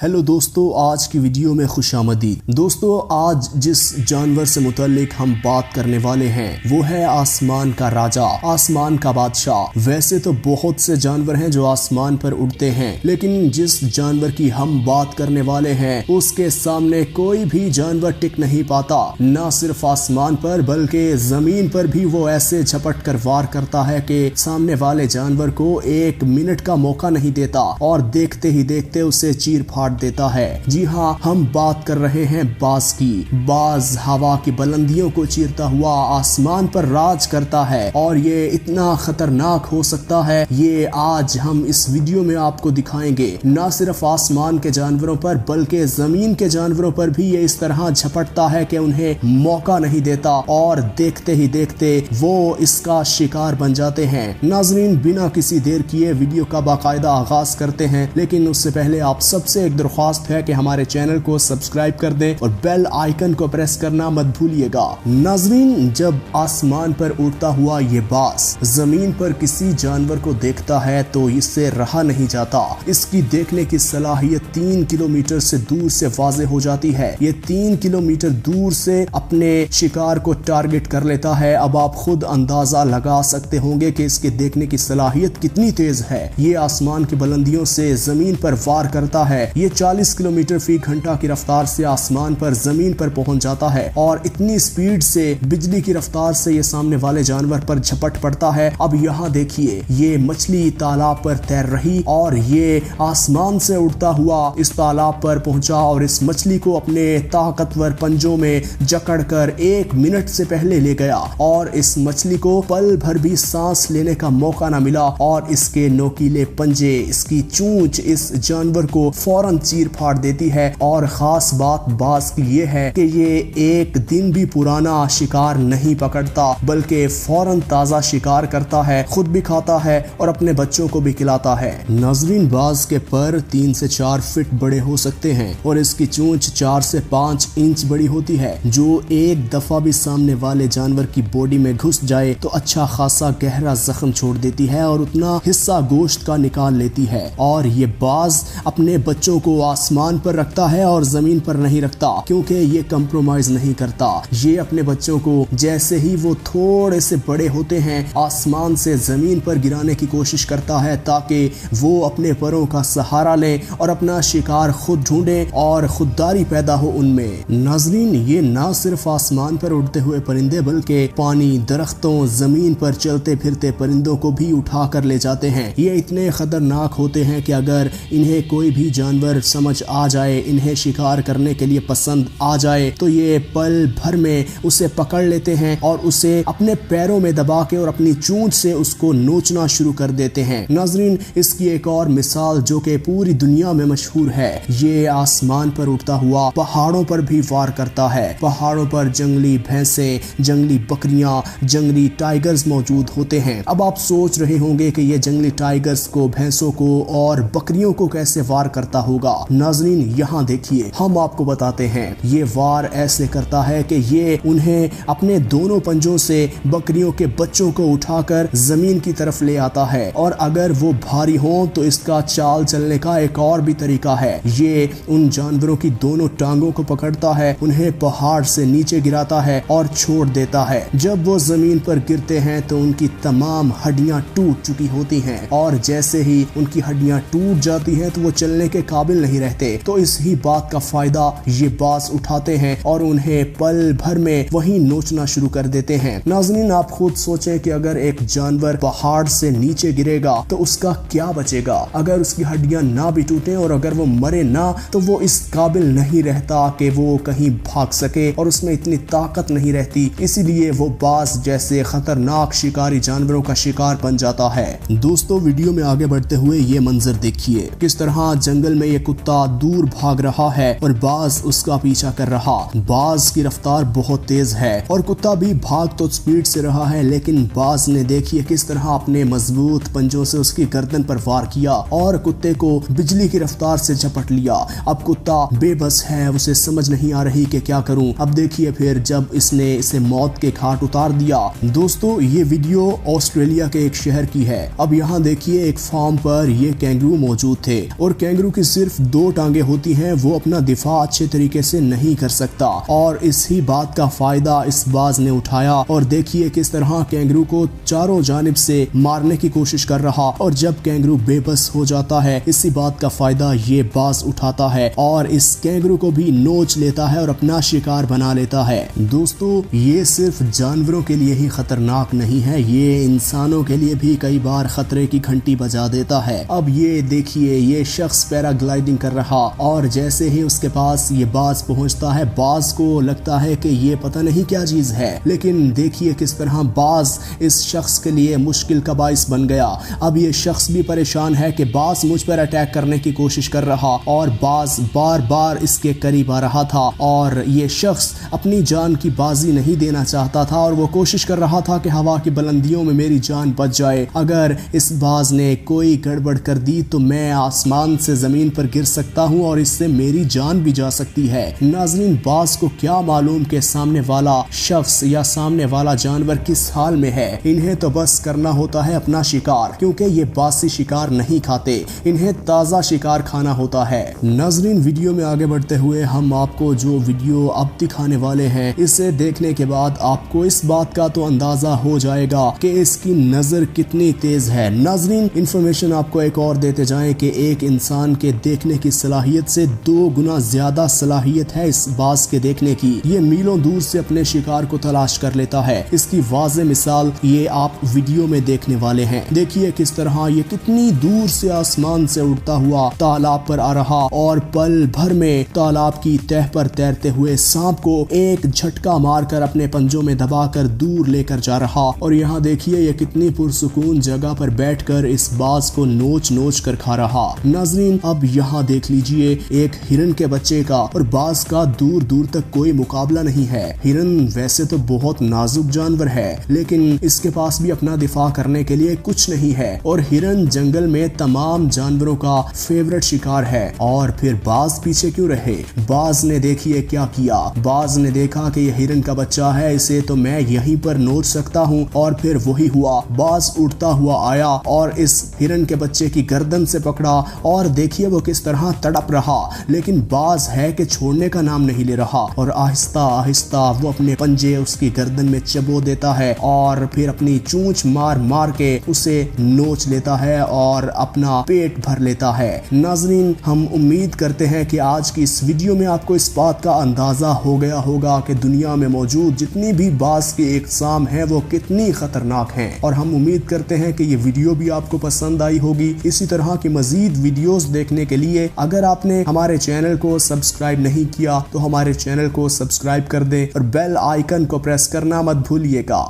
Hello दोस्तों, आज की वीडियो में खुश आमदीद। दोस्तों, आज जिस जानवर से मुतालिक हम बात करने वाले हैं वो है आसमान का राजा, आसमान का बादशाह। वैसे तो बहुत से जानवर हैं जो आसमान पर उड़ते हैं, लेकिन जिस जानवर की हम बात करने वाले हैं उसके सामने कोई भी जानवर टिक नहीं पाता। ना सिर्फ आसमान पर बल्कि जमीन पर भी वो ऐसे झपट कर वार करता है कि सामने वाले जानवर को एक मिनट का मौका नहीं देता और देखते ही देखते उसे चीर फाड़ देता है। जी हाँ, हम बात कर रहे हैं बाज की। बाज हवा की बुलंदियों को चीरता हुआ आसमान पर राज करता है और ये इतना खतरनाक हो सकता है, ये आज हम इस वीडियो में आपको दिखाएंगे। ना सिर्फ आसमान के जानवरों पर बल्कि जमीन के जानवरों पर भी ये इस तरह झपटता है कि उन्हें मौका नहीं देता और देखते ही देखते वो इसका शिकार बन जाते हैं। नाजरीन, बिना किसी देर किए वीडियो का बाकायदा आगाज करते हैं, लेकिन उससे पहले आप सबसे एक दरख्वास्त है कि हमारे चैनल को सब्सक्राइब कर दें और बेल आइकन को प्रेस करना मत भूलिएगा। नाजरीन, जब आसमान पर उड़ता हुआ ये बाज जमीन पर किसी जानवर को देखता है तो इससे रहा नहीं जाता। इसकी देखने की सलाहियत 3 किलोमीटर से दूर से वाज़ेह हो जाती है। ये 3 किलोमीटर दूर से अपने शिकार को टारगेट कर लेता है। अब आप खुद अंदाजा लगा सकते होंगे कि इसके देखने की सलाहियत कितनी तेज है। ये आसमान की बुलंदियों से जमीन पर वार करता है। ये 40 किलोमीटर फी घंटा की रफ्तार से आसमान पर जमीन पर पहुंच जाता है और इतनी स्पीड से बिजली की रफ्तार से ये सामने वाले जानवर पर झपट पड़ता है। अब यहाँ देखिए, ये मछली तालाब पर तैर रही और ये आसमान से उड़ता हुआ इस तालाब पर पहुंचा और इस मछली को अपने ताकतवर पंजों में जकड़कर 1 मिनट से पहले ले गया और इस मछली को पल भर भी सांस लेने का मौका ना मिला और इसके नोकीले पंजे, इसकी चोंच इस जानवर को फौरन चीर फाड़ देती है। और खास बात बाज की ये है कि ये एक दिन भी पुराना शिकार नहीं पकड़ता बल्कि फौरन ताजा शिकार करता है, खुद भी खाता है और अपने बच्चों को भी खिलाता है। नाजरीन, बाज के पर 3 से 4 फीट बड़े हो सकते हैं और इसकी चोंच 4 से 5 इंच बड़ी होती है, जो एक दफा भी सामने वाले जानवर की बॉडी में घुस जाए तो अच्छा खासा गहरा जख्म छोड़ देती है और उतना हिस्सा गोश्त का निकाल लेती है। और ये बाज अपने बच्चों को आसमान पर रखता है और जमीन पर नहीं रखता, क्योंकि ये कंप्रोमाइज नहीं करता। ये अपने बच्चों को जैसे ही वो थोड़े से बड़े होते हैं आसमान से जमीन पर गिराने की कोशिश करता है ताकि वो अपने परों का सहारा लें और अपना शिकार खुद ढूंढें और खुददारी पैदा हो उनमें। नाजरीन, ये ना सिर्फ आसमान पर उड़ते हुए परिंदे बल्कि पानी, दरख्तों, जमीन पर चलते फिरते परिंदों को भी उठा कर ले जाते हैं। ये इतने खतरनाक होते हैं कि अगर इन्हें कोई भी जानवर समझ आ जाए, इन्हें शिकार करने के लिए पसंद आ जाए तो ये पल भर में उसे पकड़ लेते हैं और उसे अपने पैरों में दबा के और अपनी चोंच से उसको नोचना शुरू कर देते हैं। नाजरीन, इसकी एक और मिसाल जो कि पूरी दुनिया में मशहूर है, ये आसमान पर उड़ता हुआ पहाड़ों पर भी वार करता है। पहाड़ों पर जंगली भैंसे, जंगली बकरियां, जंगली टाइगर्स मौजूद होते हैं। अब आप सोच रहे होंगे कि ये जंगली टाइगर्स को, भैंसों को और बकरियों को कैसे वार करता होगा। नाजरीन, यहाँ देखिए, हम आपको बताते हैं। ये वार ऐसे करता है कि ये उन्हें अपने दोनों पंजों से बकरियों के बच्चों को उठाकर जमीन की तरफ ले आता है और अगर वो भारी हो तो इसका चाल चलने का एक और भी तरीका है। ये उन जानवरों की दोनों टांगों को पकड़ता है, उन्हें पहाड़ से नीचे गिराता है और छोड़ देता है। जब वो जमीन पर गिरते हैं तो उनकी तमाम हड्डियां टूट चुकी होती हैं और जैसे ही उनकी हड्डियां टूट जाती हैं तो वो चलने के काबिल नहीं रहते। तो इसी बात का फायदा ये बाज उठाते हैं और उन्हें पल भर में वही नोचना शुरू कर देते हैं। नाज़रीन, आप खुद सोचें कि अगर एक जानवर पहाड़ से नीचे गिरेगा तो उसका क्या बचेगा। अगर उसकी हड्डियां ना भी टूटे और अगर वो मरे ना तो वो इस काबिल नहीं रहता कि वो कहीं भाग सके और उसमें इतनी ताकत नहीं रहती, इसीलिए वो बाज जैसे खतरनाक शिकारी जानवरों का शिकार बन जाता है। दोस्तों, वीडियो में आगे बढ़ते हुए ये मंजर देखिए, किस तरह जंगल में ये कुत्ता दूर भाग रहा है और बाज उसका पीछा कर रहा। बाज की रफ्तार बहुत तेज है और कुत्ता भी भाग तो स्पीड से रहा है, लेकिन बाज ने देखिए किस तरह अपने मजबूत पंजों से उसकी गर्दन पर वार किया और कुत्ते को बिजली की रफ्तार से झपट लिया। अब कुत्ता बेबस है, उसे समझ नहीं आ रही कि क्या करूं। अब देखिए फिर जब इसने इसे मौत के घाट उतार दिया। दोस्तों, ये वीडियो ऑस्ट्रेलिया के एक शहर की है। अब यहाँ देखिए, एक फार्म पर ये कैंगरू मौजूद थे और कैंगरू की सिर्फ صرف 2 ٹانگیں ہوتی ہیں وہ اپنا دفاع اچھے طریقے سے نہیں کر سکتا، اور اسی بات کا فائدہ اس باز نے اٹھایا اور دیکھیے کس طرح کینگرو کو چاروں جانب سے مارنے کی کوشش کر رہا، اور جب کینگرو بے بس ہو جاتا ہے اسی بات کا فائدہ یہ باز اٹھاتا ہے اور اس کینگرو کو بھی نوچ لیتا ہے اور اپنا شکار بنا لیتا ہے۔ دوستو یہ صرف جانوروں کے لیے ہی خطرناک نہیں ہے، یہ انسانوں کے لیے بھی کئی بار خطرے کی گھنٹی بجا دیتا ہے۔ اب یہ دیکھیے یہ شخص پیراگلائیڈنگ کر رہا اور جیسے ہی اس کے پاس یہ باز پہنچتا ہے باز کو لگتا ہے کہ یہ پتہ نہیں کیا چیز ہے، لیکن دیکھیے کس طرح باز اس شخص کے لیے مشکل کا باعث بن گیا۔ اب یہ شخص بھی پریشان ہے کہ باز مجھ پر اٹیک کرنے کی کوشش کر رہا اور باز بار بار اس کے قریب آ رہا تھا، اور یہ شخص اپنی جان کی بازی نہیں دینا چاہتا تھا اور وہ کوشش کر رہا تھا کہ ہوا کی بلندیوں میں میری جان بچ جائے، اگر اس باز نے کوئی گڑبڑ کر دی تو میں آسمان سے زمین پر گر سکتا ہوں اور اس سے میری جان بھی جا سکتی ہے۔ ناظرین باز کو کیا معلوم کہ سامنے والا شخص یا سامنے والا جانور کس حال میں ہے، انہیں تو بس کرنا ہوتا ہے اپنا شکار، کیونکہ یہ باسی شکار نہیں کھاتے، انہیں تازہ شکار کھانا ہوتا ہے۔ ناظرین ویڈیو میں آگے بڑھتے ہوئے ہم آپ کو جو ویڈیو اب دکھانے والے ہیں اسے دیکھنے کے بعد آپ کو اس بات کا تو اندازہ ہو جائے گا کہ اس کی نظر کتنی تیز ہے۔ ناظرین انفارمیشن آپ کو ایک اور دیتے جائیں کہ ایک انسان کے دیکھنے کی صلاحیت سے 2 گنا زیادہ صلاحیت ہے اس باز کے دیکھنے کی، یہ میلوں دور سے اپنے شکار کو تلاش کر لیتا ہے۔ اس کی واضح مثال یہ آپ ویڈیو میں دیکھنے والے ہیں، دیکھیے کس طرح یہ کتنی دور سے آسمان سے اڑتا ہوا تالاب پر آ رہا اور پل بھر میں تالاب کی تہ پر تیرتے ہوئے سانپ کو ایک جھٹکا مار کر اپنے پنجوں میں دبا کر دور لے کر جا رہا، اور یہاں دیکھیے یہ کتنی پرسکون جگہ پر بیٹھ کر اس باز کو نوچ نوچ کر کھا رہا۔ ناظرین اب یہاں دیکھ لیجئے ایک ہرن کے بچے کا اور باز کا دور دور تک کوئی مقابلہ نہیں ہے۔ ہرن ویسے تو بہت نازک جانور ہے لیکن اس کے پاس بھی اپنا دفاع کرنے کے لیے کچھ نہیں ہے، اور ہرن جنگل میں تمام جانوروں کا فیورٹ شکار ہے، اور پھر باز پیچھے کیوں رہے؟ باز نے دیکھیے کیا کیا، باز نے دیکھا کہ یہ ہرن کا بچہ ہے، اسے تو میں یہیں پر نوچ سکتا ہوں، اور پھر وہی ہوا، باز اڑتا ہوا آیا اور اس ہرن کے بچے کی گردن سے پکڑا، اور دیکھیے وہ کس طرح تڑپ رہا، لیکن باز ہے کہ چھوڑنے کا نام نہیں لے رہا، اور آہستہ آہستہ وہ اپنے پنجے اس کی گردن میں چبو دیتا ہے اور پھر اپنی چونچ مار مار کے اسے نوچ لیتا ہے اور اپنا پیٹ بھر لیتا ہے۔ ناظرین ہم امید کرتے ہیں کہ آج کی اس ویڈیو میں آپ کو اس بات کا اندازہ ہو گیا ہوگا کہ دنیا میں موجود جتنی بھی باز کی اقسام ہیں وہ کتنی خطرناک ہیں، اور ہم امید کرتے ہیں کہ یہ ویڈیو بھی آپ کو پسند آئی ہوگی۔ اسی طرح کی مزید ویڈیوز دیکھنے کے لیے اگر آپ نے ہمارے چینل کو سبسکرائب نہیں کیا تو ہمارے چینل کو سبسکرائب کر دیں اور بیل آئیکن کو پریس کرنا مت بھولیے گا۔